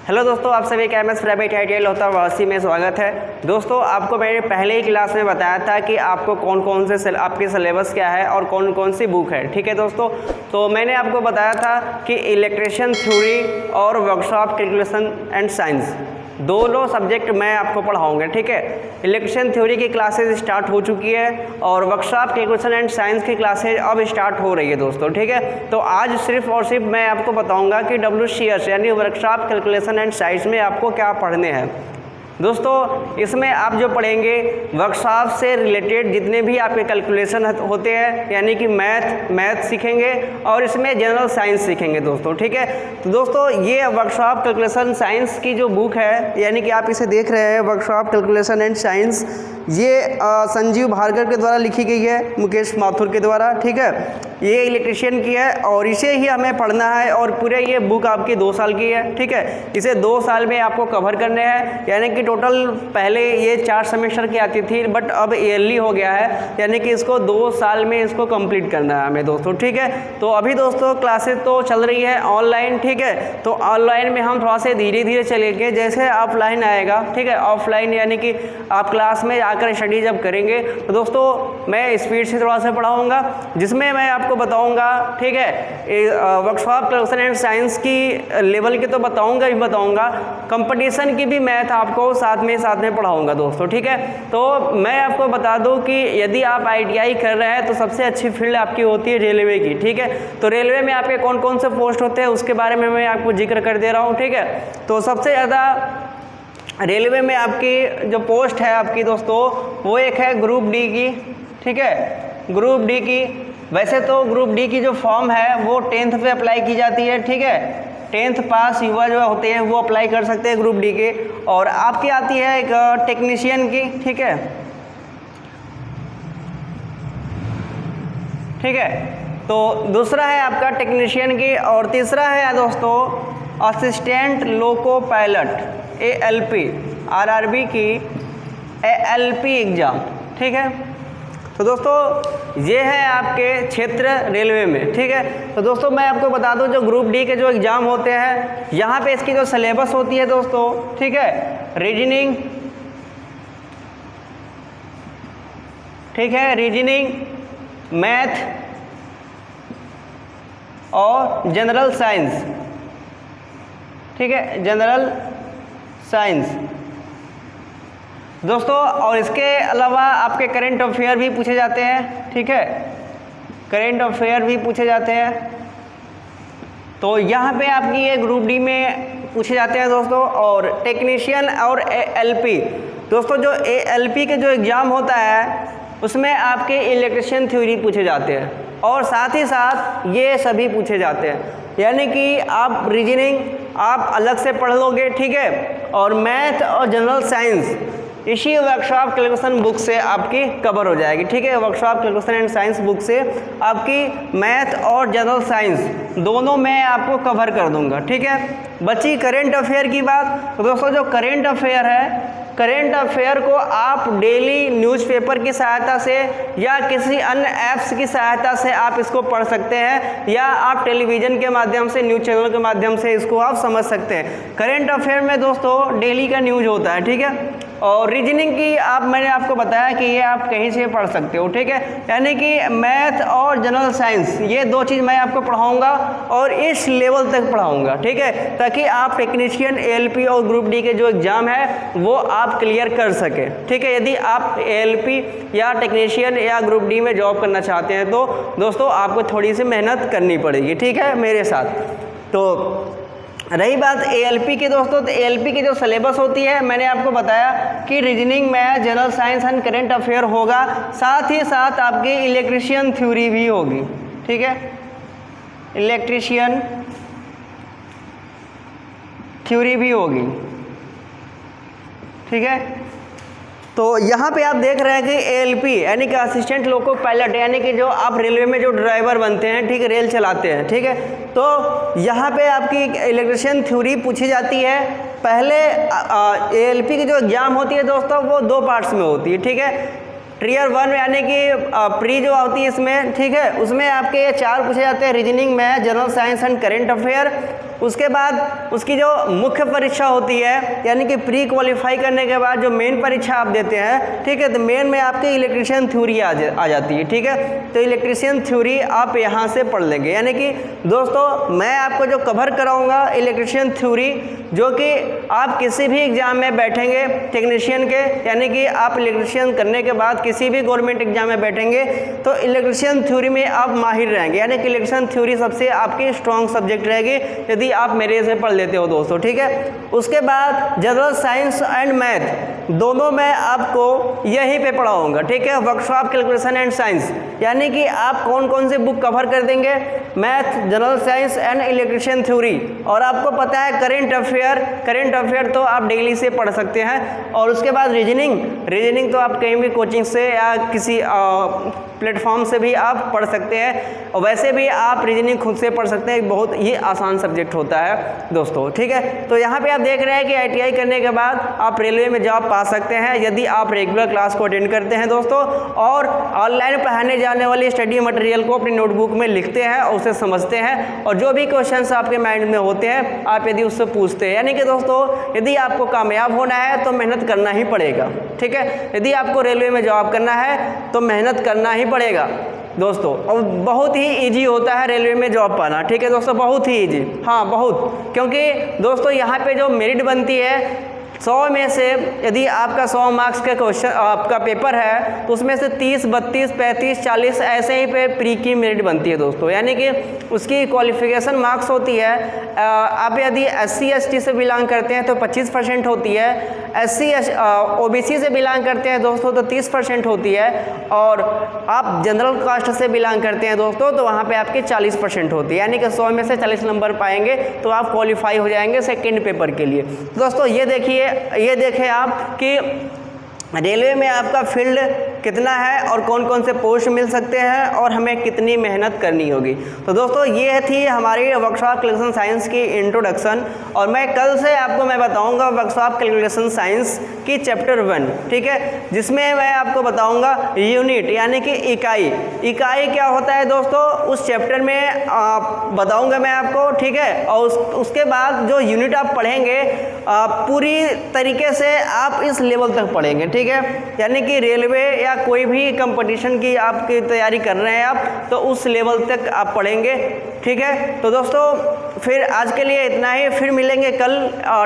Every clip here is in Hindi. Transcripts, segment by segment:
हेलो दोस्तों, आप सभी का MS प्राइवेट ITL होता वासी में स्वागत है। दोस्तों, आपको मैंने पहले ही क्लास में बताया था कि आपको कौन कौन से आपके सिलेबस क्या है और कौन कौन सी बुक है। ठीक है दोस्तों, तो मैंने आपको बताया था कि इलेक्ट्रिशियन थ्योरी और वर्कशॉप कैलकुलेशन एंड साइंस दोनों सब्जेक्ट मैं आपको पढ़ाऊंगा। ठीक है, इलेक्ट्रिशियन थ्योरी की क्लासेज स्टार्ट हो चुकी है और वर्कशॉप कैलकुलेशन एंड साइंस की क्लासेज अब स्टार्ट हो रही है दोस्तों। ठीक है, तो आज सिर्फ और सिर्फ मैं आपको बताऊंगा कि WCS यानी वर्कशॉप कैलकुलेशन एंड साइंस में आपको क्या पढ़ने हैं। दोस्तों, इसमें आप जो पढ़ेंगे वर्कशॉप से रिलेटेड जितने भी आपके कैलकुलेशन होते हैं, यानी कि मैथ सीखेंगे और इसमें जनरल साइंस सीखेंगे दोस्तों। ठीक है, तो दोस्तों ये वर्कशॉप कैलकुलेशन साइंस की जो बुक है, यानी कि आप इसे देख रहे हैं वर्कशॉप कैलकुलेशन एंड साइंस, ये संजीव भार्गव के द्वारा लिखी गई है, मुकेश माथुर के द्वारा। ठीक है, ये इलेक्ट्रिशियन की है और इसे ही हमें पढ़ना है और पूरे ये बुक आपकी 2 साल की है। ठीक है, इसे 2 साल में आपको कवर करने हैं, यानी कि टोटल पहले ये 4 सेमेस्टर की आती थी बट अब ईयरली हो गया है, यानी कि इसको 2 साल में इसको कंप्लीट करना है हमें दोस्तों। ठीक है, तो अभी दोस्तों क्लासेस तो चल रही है ऑनलाइन। ठीक है, तो ऑनलाइन में हम थोड़ा से धीरे धीरे चलेंगे, जैसे ऑफलाइन आएगा। ठीक है, ऑफलाइन यानी कि आप क्लास में आकर स्टडी जब करेंगे तो दोस्तों मैं स्पीड से थोड़ा सा पढ़ाऊँगा, जिसमें मैं आपको बताऊँगा। ठीक है, वर्कशॉप कैलकुलेशन एंड साइंस की लेवल के तो बताऊँगा ही बताऊँगा, कंपटीशन की भी मैथ आपको साथ में पढ़ाऊंगा दोस्तों। ठीक है, तो मैं आपको बता दूं कि यदि आप ITI कर रहे हैं तो सबसे अच्छी फील्ड आपकी होती है रेलवे की। ठीक है, तो रेलवे में आपके कौन कौन से पोस्ट होते हैं उसके बारे में मैं आपको जिक्र कर दे रहा हूं। ठीक है, तो सबसे ज़्यादा रेलवे में आपकी जो पोस्ट है आपकी दोस्तों, वो एक है ग्रुप डी की। ठीक है, ग्रुप डी की, वैसे तो ग्रुप डी की जो फॉर्म है वो 10th पे अप्लाई की जाती है। ठीक है, 10th पास युवा जो होते हैं वो अप्लाई कर सकते हैं ग्रुप डी के। और आपकी आती है एक टेक्नीशियन की। ठीक है, ठीक है, तो दूसरा है आपका टेक्नीशियन की और तीसरा है दोस्तों assistant loco pilot ALP RRB की ALP एग्ज़ाम। ठीक है, तो दोस्तों ये है आपके क्षेत्र रेलवे में। ठीक है, तो दोस्तों मैं आपको बता दूं जो ग्रुप डी के जो एग्ज़ाम होते हैं, यहाँ पे इसकी जो सिलेबस होती है दोस्तों, ठीक है, रीजनिंग, ठीक है, रीजनिंग, मैथ और जनरल साइंस। ठीक है, जनरल साइंस दोस्तों, और इसके अलावा आपके करंट अफेयर भी पूछे जाते हैं। ठीक है, करंट अफेयर भी पूछे जाते हैं, तो यहाँ पे आपकी ये ग्रुप डी में पूछे जाते हैं दोस्तों। और टेक्नीशियन और ALP दोस्तों, जो ALP के जो एग्ज़ाम होता है उसमें आपके इलेक्ट्रिशियन थ्योरी पूछे जाते हैं और साथ ही साथ ये सभी पूछे जाते हैं, यानी कि आप रीजनिंग आप अलग से पढ़ लोगे। ठीक है, और मैथ और जनरल साइंस इसी वर्कशॉप कैलकुलेशन बुक से आपकी कवर हो जाएगी। ठीक है, workshop calculation and science book से आपकी मैथ और जनरल साइंस दोनों मैं आपको कवर कर दूंगा। ठीक है, बची करेंट अफेयर की बात। तो दोस्तों जो करेंट अफेयर है, करेंट अफेयर को आप डेली न्यूज़पेपर की सहायता से या किसी अन्य ऐप्स की सहायता से आप इसको पढ़ सकते हैं, या आप टेलीविज़न के माध्यम से, न्यूज़ चैनल के माध्यम से इसको आप समझ सकते हैं। करेंट अफेयर में दोस्तों डेली का न्यूज़ होता है। ठीक है, और रीजनिंग की मैंने आपको बताया कि ये आप कहीं से पढ़ सकते हो। ठीक है, यानी कि मैथ और जनरल साइंस ये 2 चीज़ मैं आपको पढ़ाऊंगा और इस लेवल तक पढ़ाऊंगा। ठीक है, ताकि आप टेक्नीशियन ALP और ग्रुप डी के जो एग्ज़ाम है वो आप क्लियर कर सके। ठीक है, यदि आप ALP या टेक्नीशियन या ग्रुप डी में जॉब करना चाहते हैं तो दोस्तों आपको थोड़ी सी मेहनत करनी पड़ेगी। ठीक है, मेरे साथ। तो रही बात ALP की दोस्तों, तो ALP की जो सिलेबस होती है मैंने आपको बताया कि reasoning, math, general science and current affair होगा, साथ ही साथ आपकी इलेक्ट्रिशियन थ्योरी भी होगी। ठीक है, इलेक्ट्रिशियन थ्योरी भी होगी। ठीक है, तो यहाँ पे आप देख रहे हैं कि ALP यानी कि असिस्टेंट लोको पायलट, यानी कि जो आप रेलवे में जो ड्राइवर बनते हैं, ठीक है, रेल चलाते हैं। ठीक है, तो यहाँ पे आपकी इलेक्ट्रिशियन थ्योरी पूछी जाती है। पहले ALP की जो एग्ज़ाम होती है दोस्तों वो 2 पार्ट्स में होती है। ठीक है, टीयर 1 यानी कि प्री जो होती है इसमें, ठीक है, उसमें आपके 4 पूछे जाते हैं, reasoning, math, general science and current affair. उसके बाद उसकी जो मुख्य परीक्षा होती है, यानी कि प्री क्वालिफाई करने के बाद जो मेन परीक्षा आप देते हैं, ठीक है, तो मेन में आपकी इलेक्ट्रीशियन थ्योरी आ जाती है, ठीक है। तो इलेक्ट्रीशियन थ्योरी आप यहाँ से पढ़ लेंगे, यानी कि दोस्तों मैं आपको जो कवर कराऊंगा इलेक्ट्रीशियन थ्योरी, जो कि आप किसी भी एग्जाम में बैठेंगे टेक्नीशियन के, यानी कि आप इलेक्ट्रीशियन करने के बाद किसी भी गवर्नमेंट एग्जाम में बैठेंगे तो इलेक्ट्रीशियन थ्योरी में आप माहिर रहेंगे, यानी कि इलेक्ट्रीशियन थ्योरी सबसे आपकी स्ट्रॉन्ग सब्जेक्ट रहेगी यदि आप मेरे से पढ़ लेते हो दोस्तों, ठीक है। उसके बाद जनरल साइंस एंड मैथ दोनों मैं आपको यहीं पे पढ़ाऊंगा, ठीक है, वर्कशॉप कैलकुलेशन एंड साइंस, यानी कि आप कौन कौन से बुक कवर कर देंगे, math, general science and electrician theory. और आपको पता है करेंट अफेयर तो आप डेली से पढ़ सकते हैं। और उसके बाद रीजनिंग तो आप कहीं भी कोचिंग से या किसी प्लेटफॉर्म से भी आप पढ़ सकते हैं, और वैसे भी आप रीजनिंग खुद से पढ़ सकते हैं, बहुत ही आसान सब्जेक्ट होता है दोस्तों, ठीक है। तो यहाँ पे आप देख रहे हैं कि ITI करने के बाद आप रेलवे में जॉब पा सकते हैं यदि आप रेगुलर क्लास को अटेंड करते हैं दोस्तों, और ऑनलाइन पढ़ाने जाने वाली स्टडी मटेरियल को अपनी नोटबुक में लिखते हैं और उसे समझते हैं, और जो भी क्वेश्चंस आपके माइंड में होते हैं आप यदि उससे पूछते हैं, यानी कि दोस्तों यदि आपको कामयाब होना है तो मेहनत करना ही पड़ेगा, ठीक है। यदि आपको रेलवे में जॉब करना है तो मेहनत करना ही पड़ेगा दोस्तों, और बहुत ही इजी होता है रेलवे में जॉब पाना, ठीक है दोस्तों, बहुत ही इजी, हाँ बहुत, क्योंकि दोस्तों यहाँ पे जो मेरिट बनती है 100 में से यदि आपका 100 मार्क्स का क्वेश्चन आपका पेपर है तो उसमें से 30, 32, 35, 40 ऐसे ही पे प्री की मेरिट बनती है दोस्तों, यानी कि उसकी क्वालिफिकेशन मार्क्स होती है। आप यदि SC ST से बिलोंग करते हैं तो 25% होती है, SC OBC से बिलोंग करते हैं दोस्तों तो 30% होती है, और आप जनरल कास्ट से बिलोंग करते हैं दोस्तों तो वहाँ पे आपके 40% होती है, यानी कि 100 में से 40 नंबर पाएंगे तो आप क्वालिफाई हो जाएंगे सेकेंड पेपर के लिए। दोस्तों ये देखें आप कि रेलवे में आपका फील्ड कितना है और कौन कौन से पोस्ट मिल सकते हैं और हमें कितनी मेहनत करनी होगी। तो दोस्तों ये थी हमारी वर्कशॉप कैलकुलेशन साइंस की इंट्रोडक्शन, और मैं कल से आपको मैं बताऊंगा वर्कशॉप कैलकुलेशन साइंस की चैप्टर 1, ठीक है, जिसमें मैं आपको बताऊंगा यूनिट यानी कि इकाई क्या होता है दोस्तों, उस चैप्टर में बताऊंगा मैं आपको, ठीक है। और उसके बाद जो यूनिट आप पढ़ेंगे पूरी तरीके से आप इस लेवल तक पढ़ेंगे, ठीक है, यानी कि रेलवे या कोई भी कंपटीशन की आपकी तैयारी कर रहे हैं आप तो उस लेवल तक आप पढ़ेंगे, ठीक है। तो दोस्तों फिर आज के लिए इतना ही, फिर मिलेंगे कल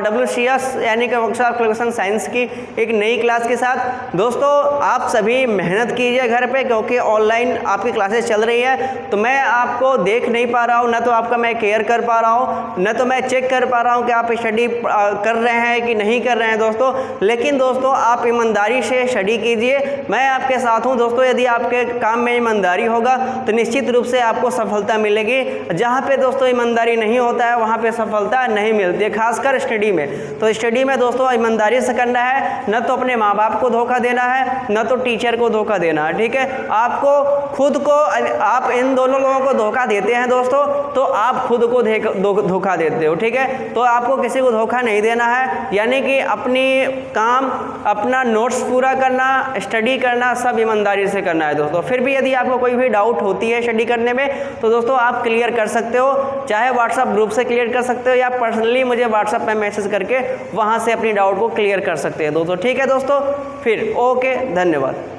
WCS यानी कि वर्कशॉप कैलकुलेशन साइंस की एक नई क्लास के साथ। दोस्तों आप सभी मेहनत कीजिए घर पे, क्योंकि ऑनलाइन आपकी क्लासेस चल रही है तो मैं आपको देख नहीं पा रहा हूँ, ना तो आपका मैं केयर कर पा रहा हूँ, ना तो मैं चेक कर पा रहा हूँ कि आप स्टडी कर रहे हैं कि नहीं कर रहे हैं दोस्तों। लेकिन दोस्तों आप ईमानदारी से स्टडी कीजिए, मैं आपके साथ हूँ दोस्तों। यदि आपके काम में ईमानदारी होगा तो निश्चित रूप से आपको सफलता मिलेगी। जहाँ पे दोस्तों ईमानदारी नहीं होता है वहाँ पे सफलता नहीं मिलती है, खासकर स्टडी में। तो स्टडी में दोस्तों ईमानदारी से करना है, न तो अपने माँ बाप को धोखा देना है, न तो टीचर को धोखा देना है, ठीक है। आपको खुद को, आप इन दोनों लोगों को धोखा देते हैं दोस्तों तो आप खुद को धोखा देते हो, ठीक है। तो आपको किसी को धोखा नहीं देना है, यानी कि अपनी काम, अपना नोट्स पूरा करना, स्टडी करना सब ईमानदारी से करना है दोस्तों। फिर भी यदि आपको कोई भी डाउट होती है स्टडी करने में तो दोस्तों आप क्लियर कर सकते हो, चाहे व्हाट्सएप ग्रुप से क्लियर कर सकते हो या पर्सनली मुझे व्हाट्सएप पे मैसेज करके वहाँ से अपनी डाउट को क्लियर कर सकते हैं दोस्तों, ठीक है दोस्तों। फिर ओके, धन्यवाद।